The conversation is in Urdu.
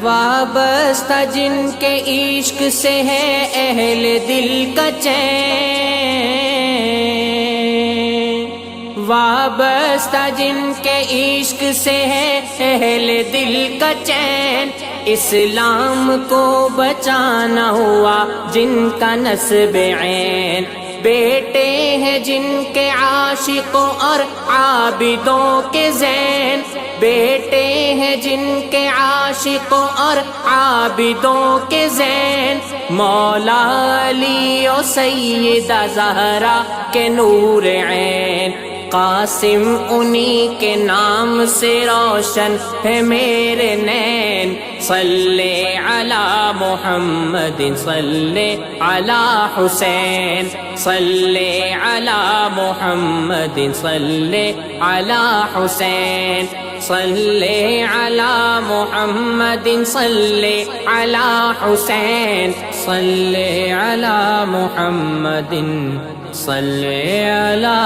وابستہ جن کے عشق سے ہے اہل دل کا چین، وابستہ جن کے عشق سے ہے اہل دل کا چین، اسلام کو بچانا ہوا جن کا نصب عین، بیٹے ہیں جن کے عاشقوں اور عابدوں کے زین، بیٹے ہیں جن کے عاشقوں اور عابدوں کے زین، مولا علی و سیدہ زہرا کے نور عین، قاسم انہی کے نام سے روشن ہے میرے نین، صلی علی محمد صلی علی حسین، صلی علی محمد صلی علی حسین، صلی علی محمد صلی علی حسین، صلی علی محمد صلی علی